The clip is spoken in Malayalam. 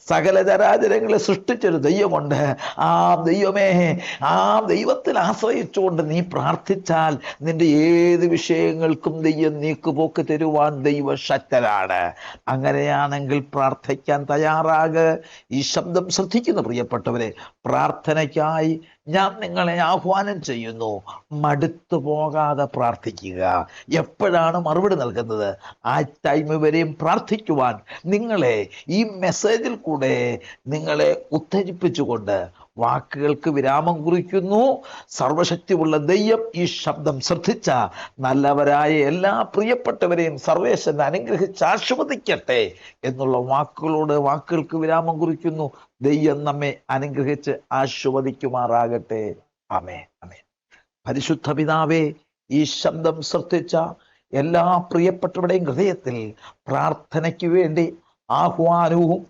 സകല ചരാചരങ്ങളെ സൃഷ്ടിച്ചൊരു ദൈവമുണ്ട്. ആ ദൈവമേ, ആ ദൈവത്തിൽ ആശ്രയിച്ചുകൊണ്ട് നീ പ്രാർത്ഥിച്ചാൽ നിന്റെ ഏത് വിഷയങ്ങൾക്കും ദൈവം നീക്കുപോക്ക് തരുവാൻ ദൈവശക്തനാണ്. അങ്ങനെയാണെങ്കിൽ പ്രാർത്ഥിക്കാൻ തയ്യാറാക്. ഈ ശബ്ദം ശ്രദ്ധിക്കുന്ന പ്രിയപ്പെട്ടവരെ, പ്രാർത്ഥനയ്ക്കായി ഞാൻ നിങ്ങളെ ആഹ്വാനം ചെയ്യുന്നു. മടുത്തു പോകാതെ പ്രാർത്ഥിക്കുക. എപ്പോഴാണ് മറുപടി നൽകുന്നത്? ആ ടൈം വരെയും പ്രാർത്ഥിക്കുവാൻ നിങ്ങളെ ഈ മെസ്സേജിൽ കൂടെ നിങ്ങളെ ഉത്തേജിപ്പിച്ചുകൊണ്ട് വാക്കുകൾക്ക് വിരാമം കുറിക്കുന്നു. സർവശക്തിയുള്ള ദൈവം ഈ ശബ്ദം ശ്രദ്ധിച്ച നല്ലവരായ എല്ലാ പ്രിയപ്പെട്ടവരെയും സർവേശ്വരൻ അനുഗ്രഹിച്ച് ആശീർവദിക്കട്ടെ എന്നുള്ള വാക്കുകൾക്ക് വിരാമം കുറിക്കുന്നു. ദൈവം നമ്മെ അനുഗ്രഹിച്ച് ആശീർവദിക്കുമാറാകട്ടെ. ആമേൻ, ആമേൻ. പരിശുദ്ധ പിതാവേ, ഈ ശബ്ദം ശ്രദ്ധിച്ച എല്ലാ പ്രിയപ്പെട്ടവരുടെയും ഹൃദയത്തിൽ പ്രാർത്ഥനയ്ക്ക് വേണ്ടി ആഹ്വാനവും